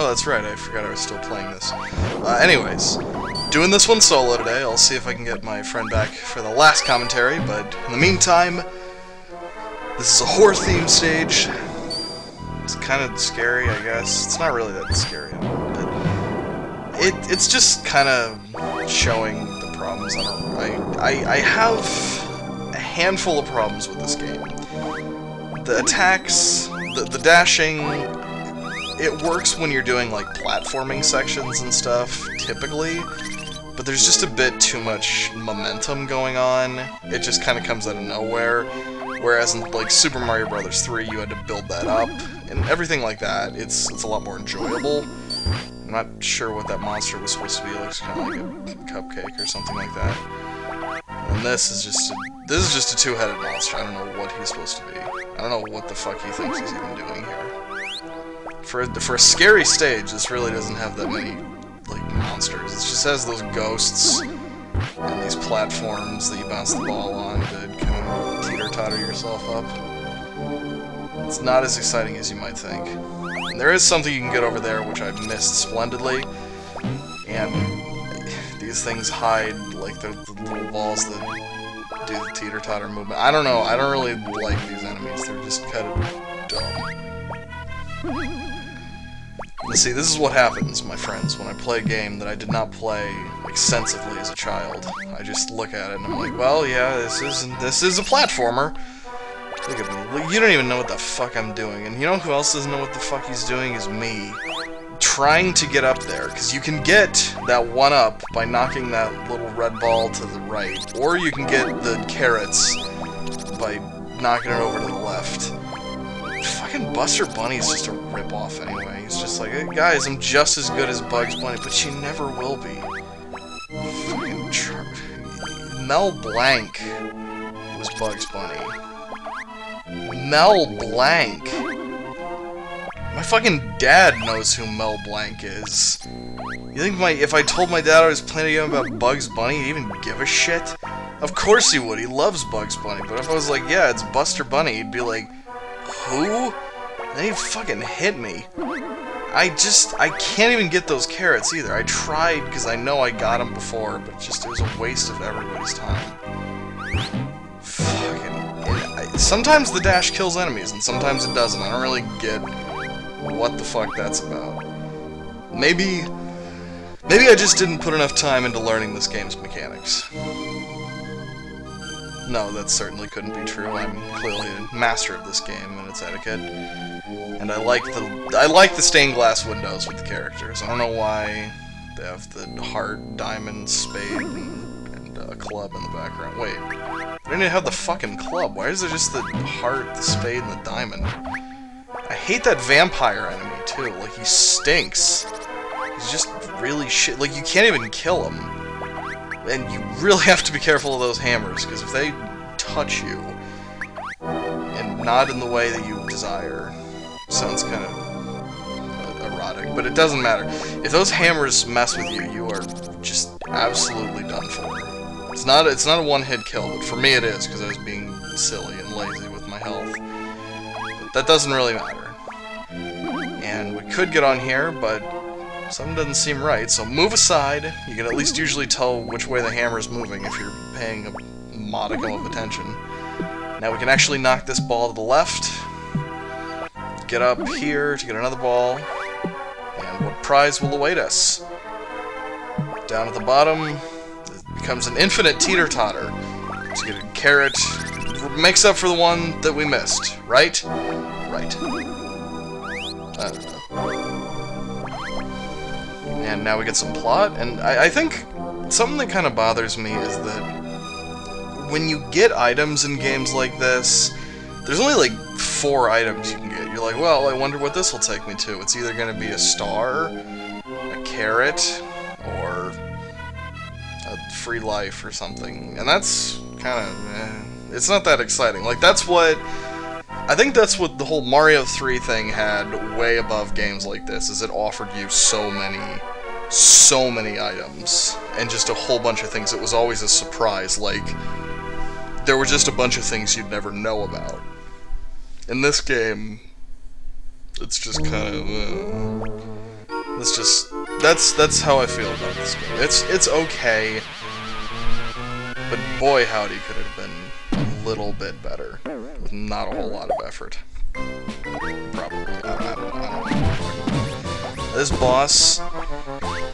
Oh, that's right, I forgot I was still playing this. Anyways, doing this one solo today. I'll see if I can get my friend back for the last commentary, but in the meantime, this is a horror-themed stage. It's kind of scary, I guess. It's not really that scary, but it's just kind of showing the problems that I have a handful of problems with this game. The attacks, the dashing, it works when you're doing like platforming sections and stuff, typically, but there's just a bit too much momentum going on. It just kind of comes out of nowhere, whereas in like Super Mario Bros. 3 you had to build that up, and everything like that, it's a lot more enjoyable. I'm not sure what that monster was supposed to be. It looks kind of like a cupcake or something like that. And this is just a two-headed monster. I don't know what he's supposed to be. I don't know what the fuck he thinks he's even doing here. For a scary stage, this really doesn't have that many like monsters. It just has those ghosts and these platforms that you bounce the ball on to kind of teeter-totter yourself up. It's not as exciting as you might think. And there is something you can get over there, which I've missed splendidly. And these things hide, like, the little balls that do the teeter-totter movement. I don't know, I don't really like these enemies. They're just kind of dumb. Let's see, this is what happens, my friends, when I play a game that I did not play extensively as a child. I just look at it and I'm like, well, yeah, this is a platformer. Look at me. You don't even know what the fuck I'm doing. And you know who else doesn't know what the fuck he's doing is me. Trying to get up there, because you can get that one up by knocking that little red ball to the right, or you can get the carrots by knocking it over to the left. Fucking Buster Bunny is just a rip-off anyway. He's just like, hey, guys, I'm just as good as Bugs Bunny, but you never will be. Fucking Mel Blanc was Bugs Bunny. Mel Blanc. My fucking dad knows who Mel Blanc is. You think if I told my dad I was playing a game about Bugs Bunny, he'd even give a shit? Of course he would. He loves Bugs Bunny. But if I was like, yeah, it's Buster Bunny, he'd be like, who? And he'd fucking hit me. I can't even get those carrots either. I tried because I know I got them before, but it was a waste of everybody's time. Fucking... sometimes the dash kills enemies, and sometimes it doesn't. I don't really get what the fuck that's about. Maybe I just didn't put enough time into learning this game's mechanics. No, that certainly couldn't be true. I'm clearly a master of this game and its etiquette. And I like the stained glass windows with the characters. I don't know why they have the heart, diamond, spade, and a club in the background. Wait, they didn't have the fucking club. Why is there just the heart, the spade, and the diamond? I hate that vampire enemy, too. Like, he stinks. He's just really shit. Like, you can't even kill him. And you really have to be careful of those hammers, because if they touch you, and not in the way that you desire, sounds kind of erotic, but it doesn't matter. If those hammers mess with you, you are just absolutely done for. It's not a one-hit kill, but for me it is, because I was being silly and lazy with my health. But that doesn't really matter. And we could get on here, but something doesn't seem right, so move aside. You can at least usually tell which way the hammer's moving if you're paying a modicum of attention. Now we can actually knock this ball to the left, get up here to get another ball, and what prize will await us? Down at the bottom, it becomes an infinite teeter-totter. So you get a carrot, makes up for the one that we missed, right? Right. I don't know. And now we get some plot, and I think something that kind of bothers me is that when you get items in games like this, there's only like 4 items you can get. You're like, well, I wonder what this will take me to. It's either going to be a star, a carrot, or a free life or something. And that's kind of, it's not that exciting. Like, I think that's what the whole Mario 3 thing had way above games like this, is it offered you so many items, and just a whole bunch of things. It was always a surprise, like, there were just a bunch of things you'd never know about. In this game, it's just kind of, That's how I feel about this game. It's okay, but boy howdy could it have been a little bit better with not a whole lot of effort. Probably. I don't know. This boss,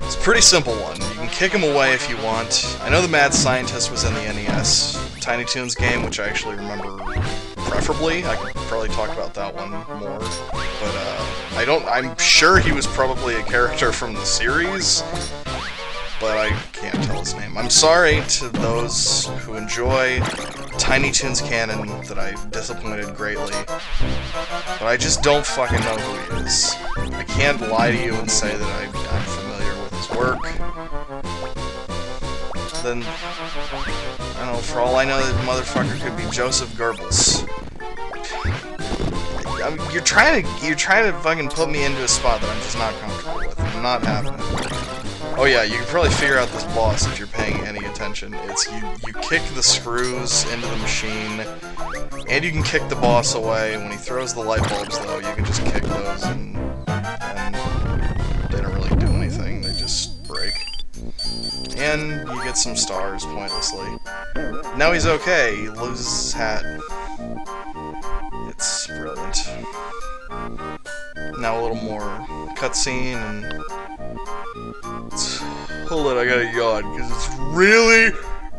it's a pretty simple one. You can kick him away if you want. I know the Mad Scientist was in the NES Tiny Toons game, which I actually remember preferably. I could probably talk about that one more, but I'm sure he was probably a character from the series, but I can't tell his name. I'm sorry to those who enjoy Tiny Toons canon that I've disappointed greatly, but I just don't fucking know who he is. I can't lie to you and say that I'm familiar with his work. Then, I don't know, for all I know, that motherfucker could be Joseph Goebbels. I mean, you're trying to fucking put me into a spot that I'm just not comfortable with. I'm not having it. Oh yeah, you can probably figure out this boss if you're paying any attention. It's you kick the screws into the machine, and you can kick the boss away. When he throws the light bulbs, though, you can just kick those, and they don't really do anything. They just break. And you get some stars pointlessly. Now he's okay. He loses his hat. It's brilliant. Now a little more cutscene, and hold it, I gotta yawn, because it's really,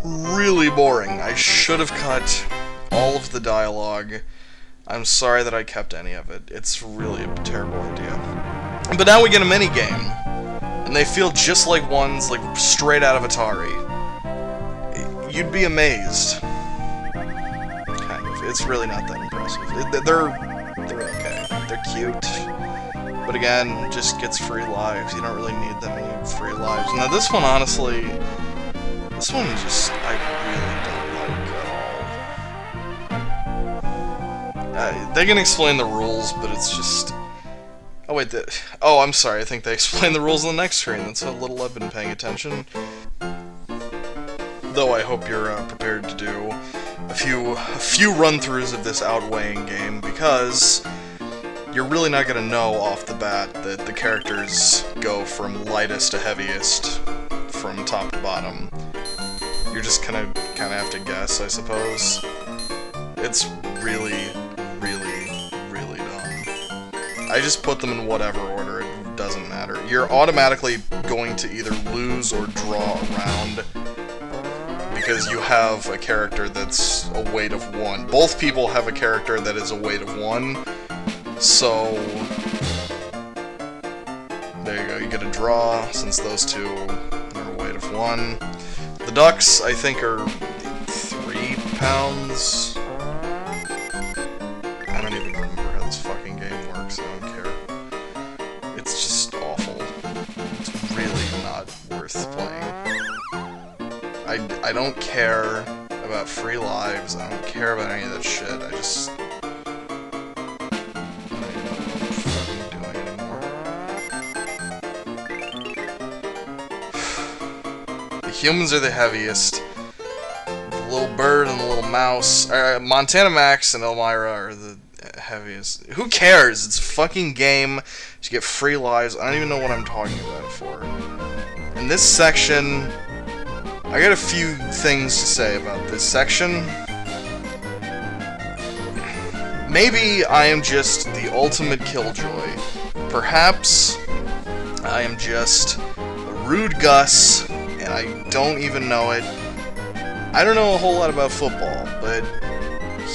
really boring. I should have cut all of the dialogue. I'm sorry that I kept any of it. It's really a terrible idea. But now we get a mini-game, and they feel just like ones like straight out of Atari. You'd be amazed. Kind of. It's really not that impressive. They're okay. They're cute. But again, just gets free lives. You don't really need that many free lives. Now this one, honestly, this one just, I really don't like at all. They can explain the rules, but it's just... Oh wait, oh, I'm sorry, I think they explain the rules on the next screen. That's how little I've been paying attention. Though I hope you're prepared to do a few run-throughs of this outweighing game, because you're really not going to know off the bat that the characters go from lightest to heaviest, from top to bottom. You're just kind of have to guess, I suppose. It's really, really, really dumb. I just put them in whatever order, it doesn't matter. You're automatically going to either lose or draw a round, because you have a character that's a weight of 1. Both people have a character that is a weight of 1. So, there you go, you get a draw, since those two are a weight of 1. The ducks, I think, are 3 pounds. I don't even remember how this fucking game works, I don't care. It's just awful. It's really not worth playing. I don't care about free lives, I don't care about any of that shit, I just... Humans are the heaviest. The little bird and the little mouse. Montana Max and Elmira are the heaviest. Who cares? It's a fucking game. You get free lives. I don't even know what I'm talking about it for. In this section, I got a few things to say about this section. Maybe I am just the ultimate killjoy. Perhaps I am just a rude Gus, and I don't even know it. I don't know a whole lot about football, but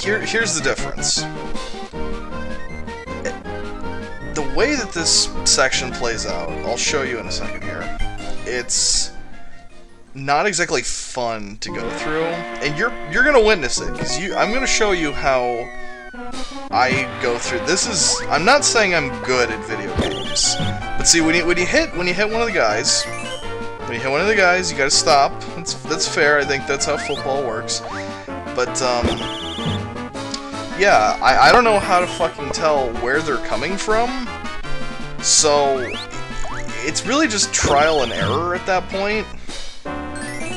here's the difference. The way that this section plays out, I'll show you in a second here, it's not exactly fun to go through, and you're gonna witness it, because I'm gonna show you how I go through. I'm not saying I'm good at video games, but see, when you hit one of the guys, you gotta stop. That's fair. I think that's how football works. But yeah, I don't know how to fucking tell where they're coming from. So it's really just trial and error at that point.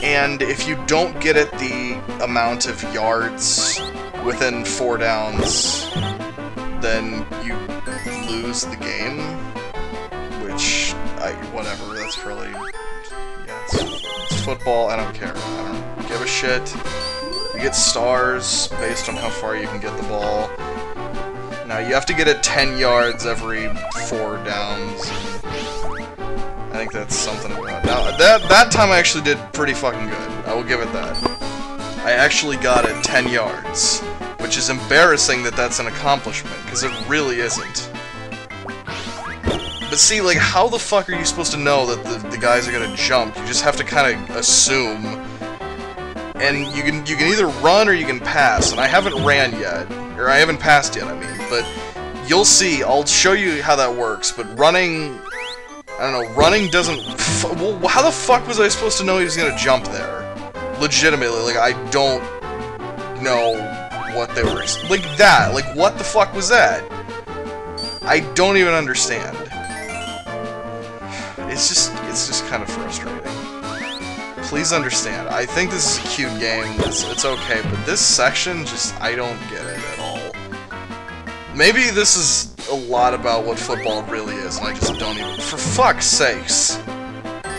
And if you don't get it the amount of yards within 4 downs, then you lose the game, which whatever, that's really... Yeah, it's football, I don't care. I don't give a shit. You get stars based on how far you can get the ball. Now, you have to get it 10 yards every 4 downs. I think that's something about... Now, that time I actually did pretty fucking good. I will give it that. I actually got it 10 yards. Which is embarrassing that that's an accomplishment, because it really isn't. But see, like, how the fuck are you supposed to know that the guys are gonna jump? You just have to kind of assume. And you can either run or you can pass, and I haven't ran yet. Or I haven't passed yet, I mean. But you'll see, I'll show you how that works, but running... I don't know, running doesn't... Well, how the fuck was I supposed to know he was gonna jump there? Legitimately, like, I don't know what they were... Like that, like, what the fuck was that? I don't even understand. It's just kind of frustrating. Please understand, I think this is a cute game, it's okay, but this section, just, I don't get it at all. Maybe this is a lot about what football really is, and I just don't even... For fuck's sakes!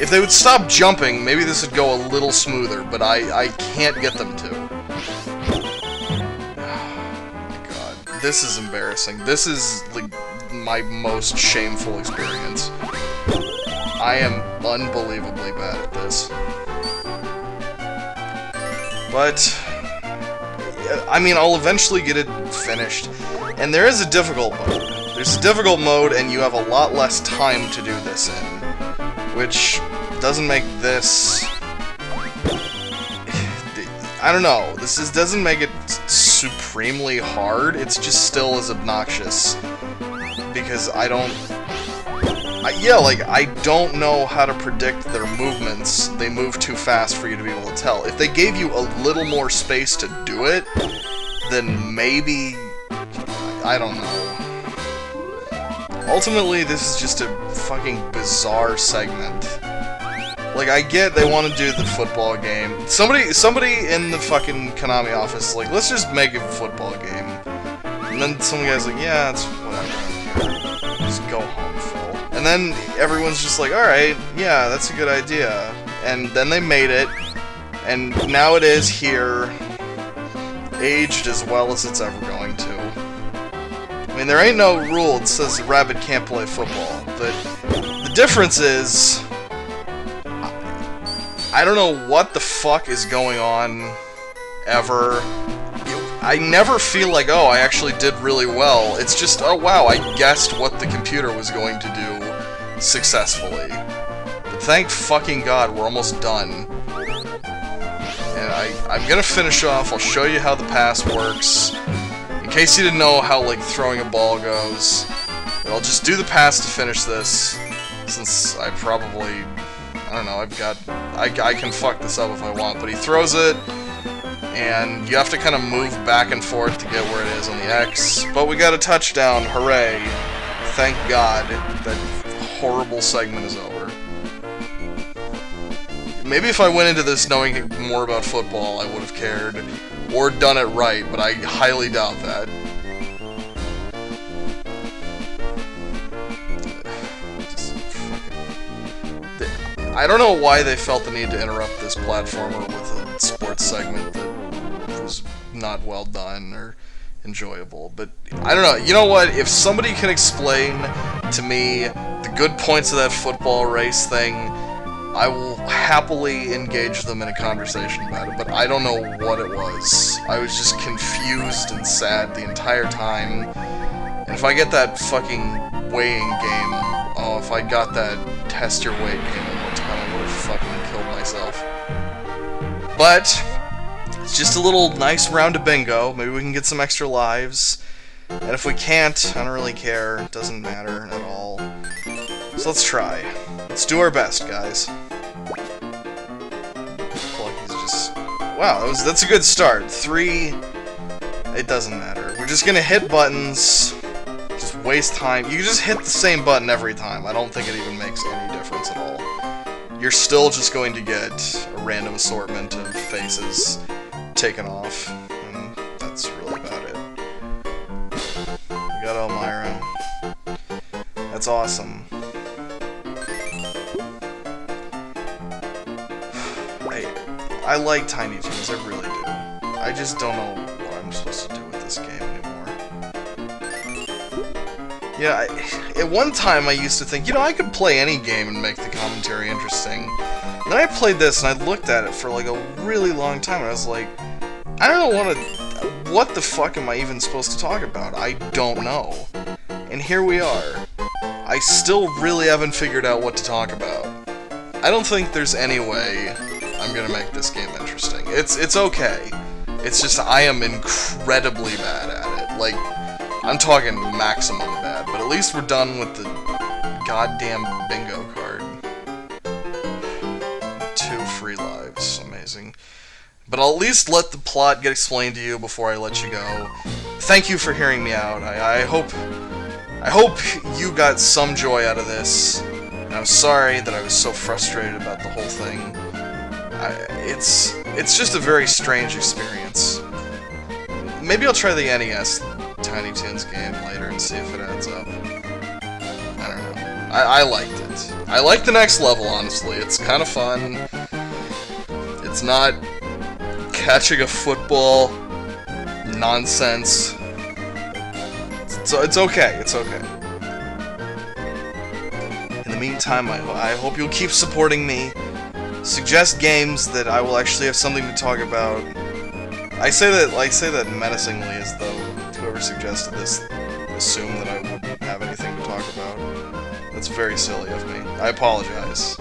If they would stop jumping, maybe this would go a little smoother, but I can't get them to. Oh my god, this is embarrassing. This is, like, my most shameful experience. I am unbelievably bad at this. But, I mean, I'll eventually get it finished. And there is a difficult mode. There's a difficult mode, and you have a lot less time to do this in. Which doesn't make this... I don't know. This doesn't make it supremely hard. It's just still as obnoxious. Because I don't... yeah, like, I don't know how to predict their movements. They move too fast for you to be able to tell. If they gave you a little more space to do it, then maybe... I don't know. Ultimately, this is just a fucking bizarre segment. Like, I get they want to do the football game. Somebody in the fucking Konami office, like, let's just make a football game. And then some guy's like, yeah, it's whatever. Just go home, Phil. And then everyone's just like, alright, yeah, that's a good idea. And then they made it, and now it is here, aged as well as it's ever going to. I mean, there ain't no rule that says a rabbit can't play football, but the difference is, I don't know what the fuck is going on, ever. I never feel like, oh, I actually did really well. It's just, oh wow, I guessed what the computer was going to do successfully. But thank fucking God, we're almost done. And I'm gonna finish off, I'll show you how the pass works. In case you didn't know how, like, throwing a ball goes. But I'll just do the pass to finish this, since I probably... I don't know, I can fuck this up if I want, but he throws it, and you have to kind of move back and forth to get where it is on the X. But we got a touchdown, hooray. Thank God, that horrible segment is over. Maybe if I went into this knowing more about football, I would have cared. Or done it right, but I highly doubt that. I don't know why they felt the need to interrupt this platformer with a sports segment that was not well done or enjoyable, but I don't know. You know what? If somebody can explain to me the good points of that football race thing, I will happily engage them in a conversation about it, but I don't know what it was. I was just confused and sad the entire time. And if I get that fucking weighing game, oh, if I got that test your weight game one more time, I would have fucking killed myself. But it's just a little nice round of bingo. Maybe we can get some extra lives. And if we can't, I don't really care. It doesn't matter at all. So let's try. Let's do our best, guys. Wow, that's a good start. 3... It doesn't matter. We're just gonna hit buttons, just waste time. You just hit the same button every time. I don't think it even makes any difference at all. You're still just going to get a random assortment of faces taken off, and that's really about it. We got Elmira. That's awesome. I like Tiny Toons, I really do. I just don't know what I'm supposed to do with this game anymore. Yeah, at one time I used to think, you know, I could play any game and make the commentary interesting. And then I played this and I looked at it for like a really long time and I was like, I don't know what the fuck am I even supposed to talk about? I don't know. And here we are. I still really haven't figured out what to talk about. I don't think there's any way I'm gonna make this game interesting. It's okay. It's just I am incredibly bad at it. Like, I'm talking maximum bad, but at least we're done with the goddamn bingo card. 2 free lives. Amazing. But I'll at least let the plot get explained to you before I let you go. Thank you for hearing me out. I hope you got some joy out of this. And I'm sorry that I was so frustrated about the whole thing. It's just a very strange experience. Maybe I'll try the NES Tiny Toons game later and see if it adds up. I don't know. I liked it. I like the next level, honestly. It's kind of fun. It's not catching a football nonsense. So it's okay. It's okay. In the meantime, I hope you'll keep supporting me. Suggest games that I will actually have something to talk about. I say that menacingly, as though whoever suggested this assumed that I wouldn't have anything to talk about. That's very silly of me. I apologize.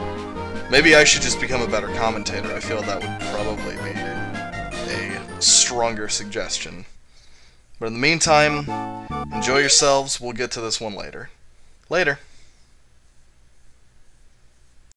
Maybe I should just become a better commentator. I feel that would probably be a stronger suggestion. But in the meantime, enjoy yourselves. We'll get to this one later. Later.